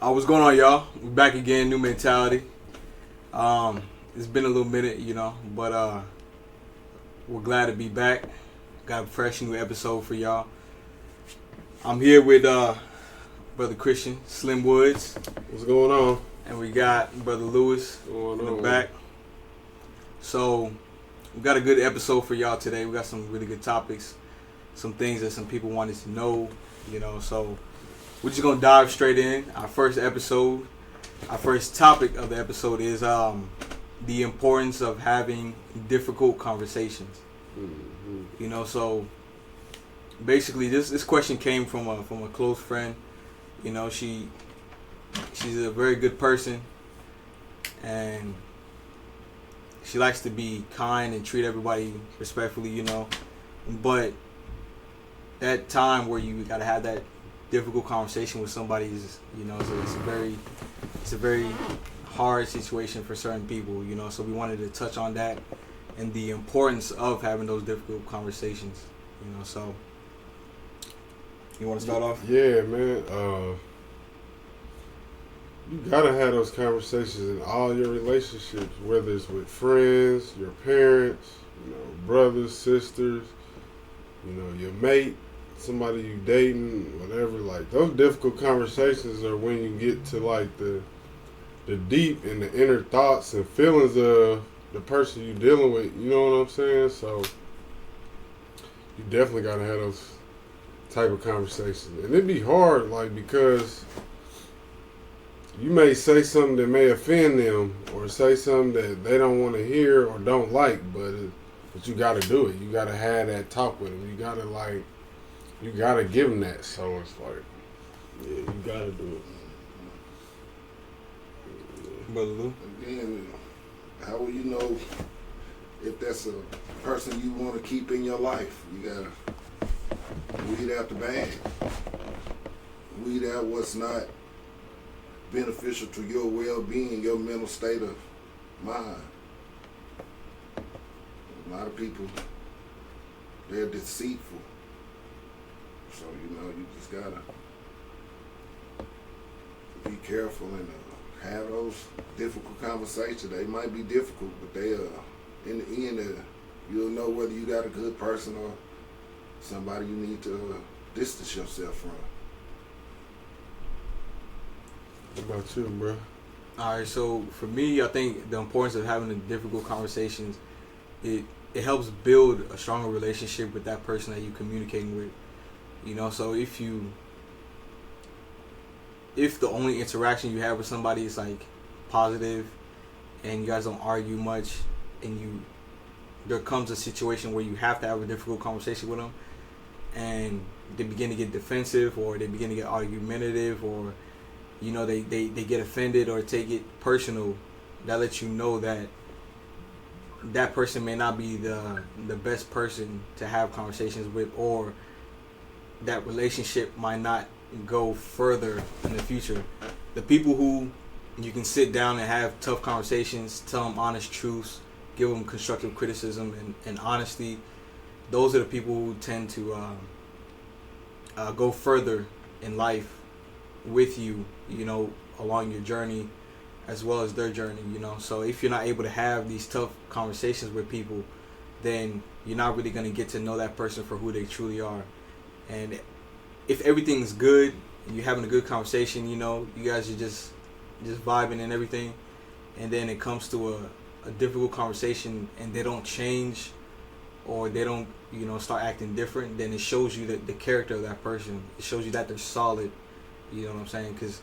What's going on, y'all? We're back again, new mentality. It's been a little minute, but we're glad to be back. Got a fresh new episode for y'all. I'm here with Brother Christian Slim Woods, What's going on? and we got Brother Lewis What's in going the on? back. So we got a good episode for y'all today. We got some really good topics, some things that some people wanted to know, So we're just gonna dive straight in. Our first topic of the episode is the importance of having difficult conversations. Mm-hmm. So basically, this question came from a close friend. She's a very good person, and she likes to be kind and treat everybody respectfully. But that time where you gotta have that difficult conversation with somebody is, it's a very hard situation for certain people. So we wanted to touch on that and the importance of having those difficult conversations. So you want to start off? Yeah, man. You gotta have those conversations in all your relationships, whether it's with friends, your parents, brothers, sisters, your mate, somebody you dating, whatever. Like those difficult conversations are when you get to like the deep and the inner thoughts and feelings of the person you're dealing with. You know what I'm saying? So you definitely gotta have those type of conversations, and it'd be hard, like, because you may say something that may offend them, or say something that they don't want to hear or don't like, but you got to do it. You got to have that talk with them. You got to give them that. So it's like, yeah, you got to do it. Brother Lou? Again, how will you know if that's a person you want to keep in your life? You gotta weed out the bad. Weed out what's not beneficial to your well-being, your mental state of mind. A lot of people, they're deceitful. So, you just gotta be careful and have those difficult conversations. They might be difficult, but they in the end, you'll know whether you got a good person or somebody you need to distance yourself from. What about you, bro? All right, so for me, I think the importance of having the difficult conversations, it helps build a stronger relationship with that person that you're communicating with. So if the only interaction you have with somebody is like positive, and you guys don't argue much, and there comes a situation where you have to have a difficult conversation with them, and they begin to get defensive, or they begin to get argumentative, or they get offended or take it personal, that lets you know that person may not be the best person to have conversations with, or that relationship might not go further in the future. The people who you can sit down and have tough conversations, tell them honest truths, give them constructive criticism and honesty, those are the people who tend to go further in life with you, along your journey as well as their journey, So if you're not able to have these tough conversations with people, then you're not really going to get to know that person for who they truly are. And if everything's good and you're having a good conversation, you guys are just vibing and everything, and then it comes to a difficult conversation and they don't change, or they don't start acting different, then it shows you the character of that person. It shows you that they're solid. You know what I'm saying? Because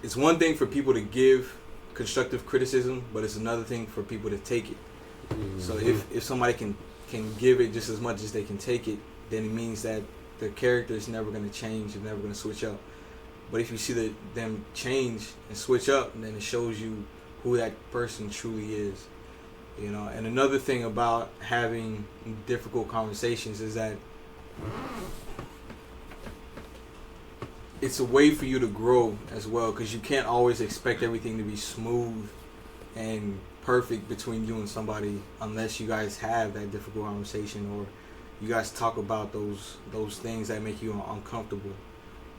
it's one thing for people to give constructive criticism, but it's another thing for people to take it. Mm-hmm. So if somebody can give it just as much as they can take it, then it means that their character is never going to change and never going to switch up. But if you see them change and switch up, then it shows you who that person truly is. And another thing about having difficult conversations is that it's a way for you to grow as well, because you can't always expect everything to be smooth and perfect between you and somebody unless you guys have that difficult conversation, or you guys talk about those things that make you uncomfortable.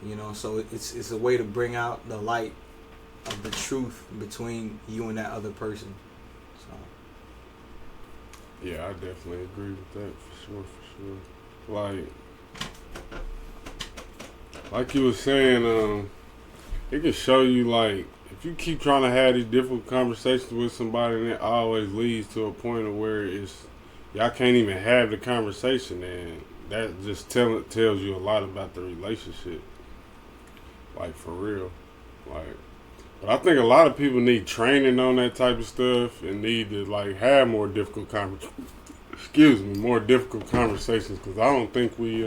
You know, so it's a way to bring out the light of the truth between you and that other person. So Yeah, I definitely agree with that for sure. Like you were saying, it can show you like if you keep trying to have these difficult conversations with somebody, and it always leads to a point of where y'all can't even have the conversation, and that just tells you a lot about the relationship. Like for real, like. But I think a lot of people need training on that type of stuff and need to like have more difficult more difficult conversations, because I don't think we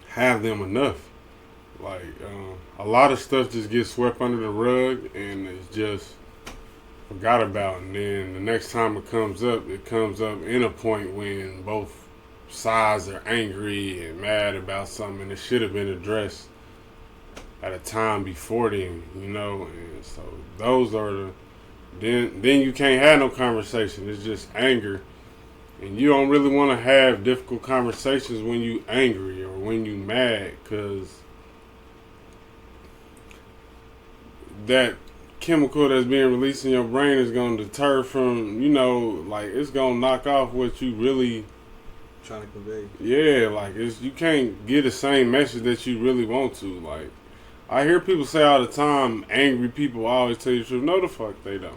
have them enough. Like a lot of stuff just gets swept under the rug and it's just forgot about, and then the next time it comes up in a point when both sides are angry and mad about something, and it should have been addressed at a time before then, you know. And so those are then you can't have no conversation. It's just anger, and you don't really want to have difficult conversations when you angry or when you mad, because that chemical that's being released in your brain is going to deter from, you know, like it's going to knock off what you really trying to convey. Yeah, like you can't get the same message that you really want to. Like I hear people say all the time, angry people always tell you the truth. No, the fuck they don't.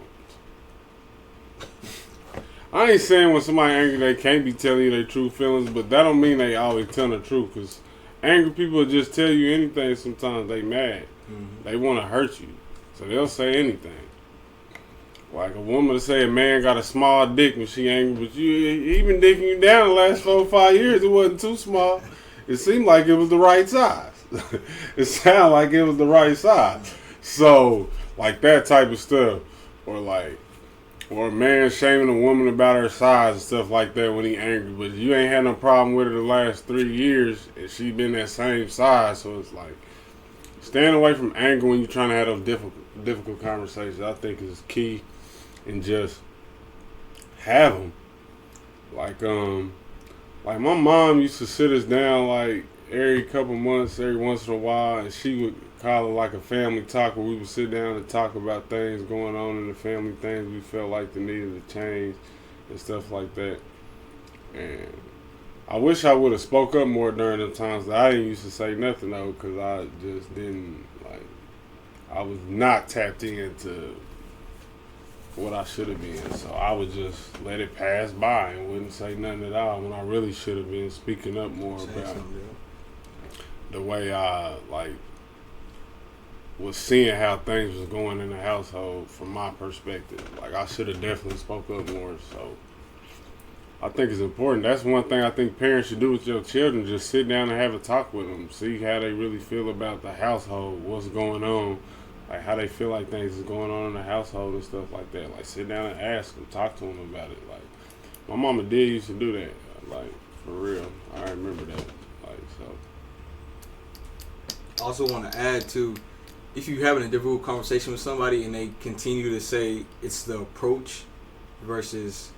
I ain't saying when somebody angry they can't be telling you their true feelings, but that don't mean they always tell the truth, because angry people just tell you anything. Sometimes they mad. They want to hurt you, so they'll say anything. Like a woman to say a man got a small dick when she angry, but he been dicking you down the last 4 or 5 years. It wasn't too small. It seemed like it was the right size. It sounded like it was the right size. So, like that type of stuff. Or a man shaming a woman about her size and stuff like that when he angry. But you ain't had no problem with her the last 3 years, and she been that same size. So it's like, staying away from anger when you're trying to have those difficult conversations, I think is key. And just have them. Like my mom used to sit us down like every couple months, every once in a while, and she would call it like a family talk, where we would sit down and talk about things going on in the family, things we felt like they needed to change and stuff like that. And I wish I would have spoke up more during the times. I didn't used to say nothing though, because I just didn't I was not tapped into what I should have been. So I would just let it pass by and wouldn't say nothing at all, when I really should have been speaking up more about the way I was seeing how things was going in the household from my perspective. Like I should have definitely spoke up more. So I think it's important. That's one thing I think parents should do with your children. Just sit down and have a talk with them. See how they really feel about the household, what's going on. Like how they feel like things is going on in the household and stuff like that. Like sit down and ask them, talk to them about it. Like my mama did used to do that. Like for real, I remember that. Like so. I also want to add too, if you're having a difficult conversation with somebody and they continue to say it's the approach versus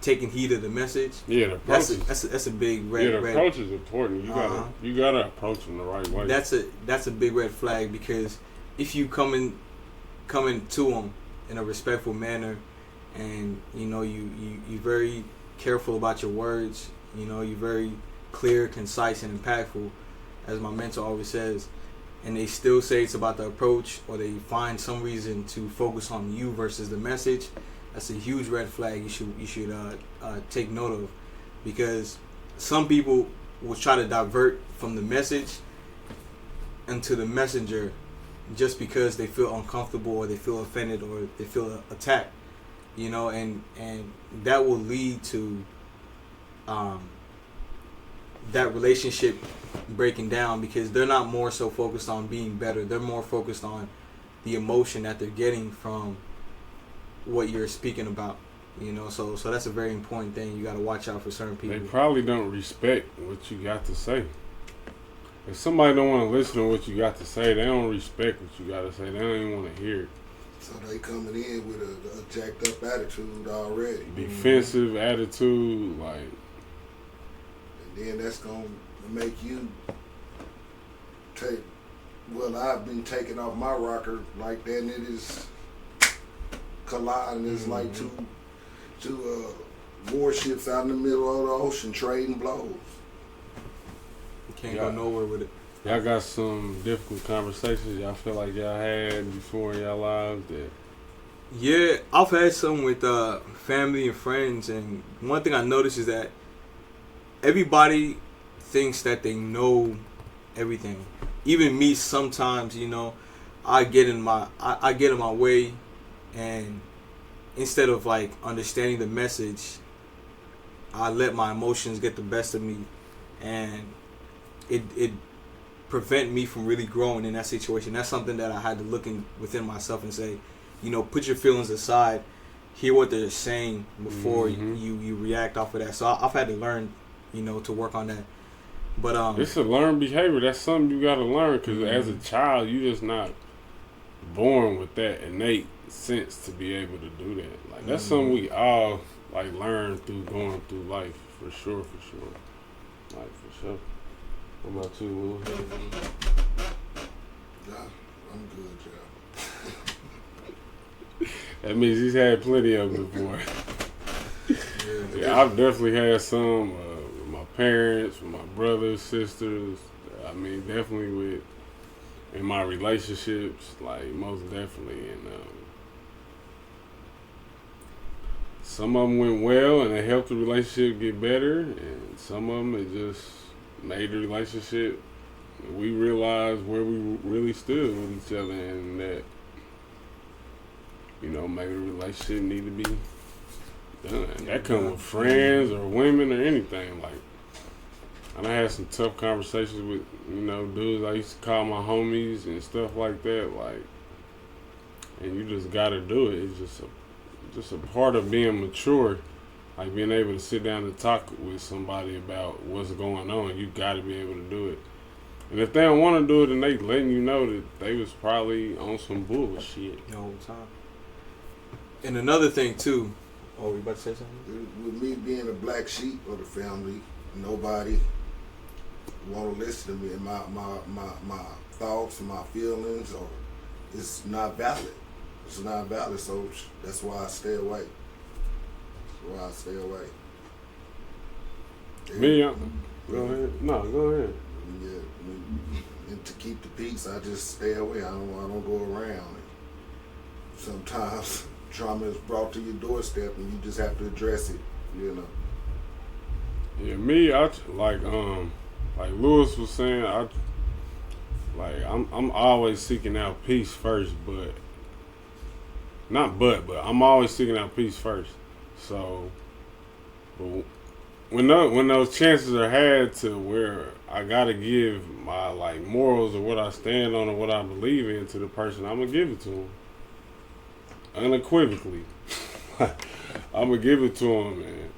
taking heed of the message. Yeah, the approach that's a big red. Yeah, the approach is important. You gotta approach them the right way. That's a big red flag, because if you coming to them in a respectful manner, and you know you very careful about your words, you know you're very clear, concise, and impactful, as my mentor always says, and they still say it's about the approach, or they find some reason to focus on you versus the message, that's a huge red flag. You should take note of, because some people will try to divert from the message into the messenger just because they feel uncomfortable or they feel offended or they feel attacked, you know, and that will lead to that relationship breaking down, because they're not more so focused on being better. They're more focused on the emotion that they're getting from what you're speaking about, you know. So that's a very important thing. You got to watch out for certain people. They probably don't respect what you got to say. If somebody don't want to listen to what you got to say, they don't respect what you got to say. They don't even want to hear it. So they coming in with a jacked up attitude already. Defensive attitude, like. And then that's gonna to make you take. Well, I've been taking off my rocker like that, and it is colliding. It's like two warships out in the middle of the ocean trading blows. You can't go nowhere with it. Y'all got some difficult conversations y'all feel like y'all had before in y'all lives that. Yeah, I've had some with family and friends, and one thing I noticed is that everybody thinks that they know everything. Even me, sometimes, I get in my way, and instead of like understanding the message, I let my emotions get the best of me, and it prevent me from really growing in that situation. That's something that I had to look within myself and say, put your feelings aside, hear what they're saying before you react off of that. So I've had to learn, to work on that. But it's a learned behavior. That's something you got to learn, because as a child, you just not born with that innate sense to be able to do that. Like that's something we all like learn through going through life, for sure. Like for sure. What about you, Lou? Yeah, I'm good, yeah. That means he's had plenty of them before. Yeah, I've definitely had some with my parents, with my brothers, sisters. I mean, definitely in my relationships, like most definitely. And some of them went well and it helped the relationship get better, and some of them it just made the relationship. We realized where we really stood with each other, and that maybe the relationship need to be done. That come with friends or women or anything. Like, I done had some tough conversations with dudes I used to call my homies and stuff like that. Like, and you just gotta do it. It's just a part of being mature. Like being able to sit down and talk with somebody about what's going on. You gotta be able to do it. And if they don't want to do it, then they letting you know that they was probably on some bullshit the whole time. And another thing too. Oh, you about to say something? With me being a black sheep of the family, nobody want to listen to me, and my thoughts and my feelings, or it's not valid. It's not valid, so that's why I stay away. Me, go ahead. No, go ahead. Yeah, and to keep the peace, I just stay away. I don't go around. Sometimes trauma is brought to your doorstep, and you just have to address it. Yeah, me, I like Lewis was saying, I'm always seeking out peace first, but I'm always seeking out peace first. So, but when those chances are had to where I gotta give my morals or what I stand on or what I believe in to the person, I'm gonna give it to them unequivocally. I'm gonna give it to them, man.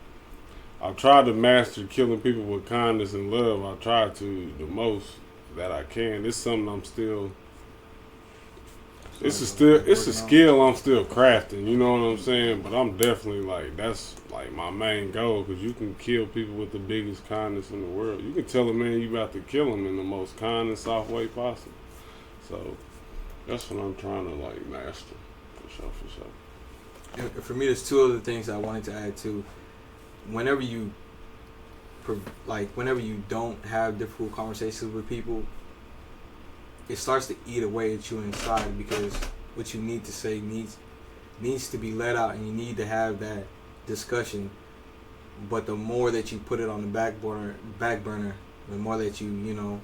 I've tried to master killing people with kindness and love. I try to the most that I can. It's something I'm still. It's a skill I'm still crafting. You know what I'm saying? But I'm definitely that's my main goal, because you can kill people with the biggest kindness in the world. You can tell a man you about to kill him in the most kind and soft way possible. So that's what I'm trying to master. For sure. And for me, there's two other things I wanted to add too. Whenever you don't have difficult conversations with people, it starts to eat away at you inside, because what you need to say needs to be let out, and you need to have that discussion. But the more that you put it on the back burner, the more that you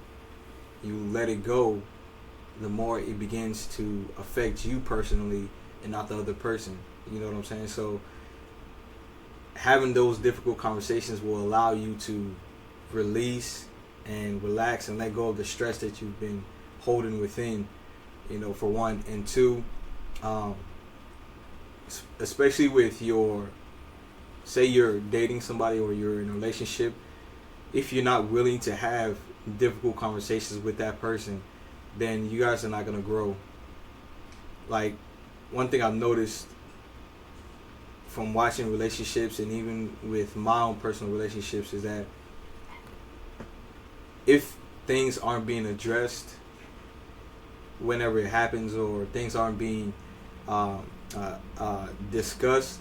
let it go, the more it begins to affect you personally and not the other person. You know what I'm saying? So having those difficult conversations will allow you to release and relax and let go of the stress that you've been holding within, for one. And two, especially with say you're dating somebody or you're in a relationship, if you're not willing to have difficult conversations with that person, then you guys are not going to grow. One thing I've noticed from watching relationships and even with my own personal relationships is that if things aren't being addressed whenever it happens, or things aren't being discussed,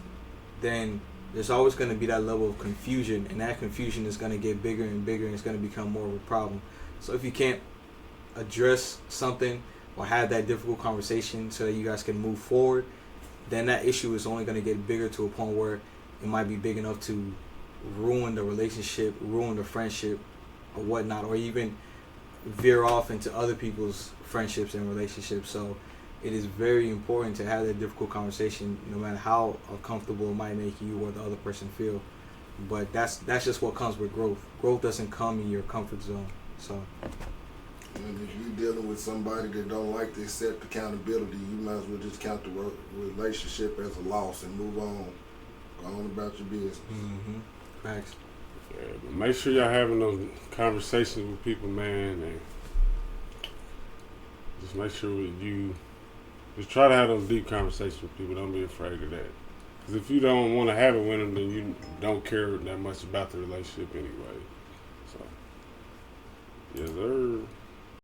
then there's always going to be that level of confusion, and that confusion is going to get bigger and bigger, and it's going to become more of a problem. So if you can't address something or have that difficult conversation so that you guys can move forward, then that issue is only going to get bigger to a point where it might be big enough to ruin the relationship, ruin the friendship, or whatnot, or even veer off into other people's friendships and relationships. So it is very important to have that difficult conversation, no matter how uncomfortable it might make you or the other person feel. But that's just what comes with growth. Growth doesn't come in your comfort zone. So. And if you're dealing with somebody that don't like to accept accountability, you might as well just count the relationship as a loss and move on. Go on about your business. Mm-hmm. Facts. Yeah, but make sure y'all having those conversations with people, man, and just make sure you just try to have those deep conversations with people. Don't be afraid of that. Because if you don't want to have it with them, then you don't care that much about the relationship anyway. So, yes, sir.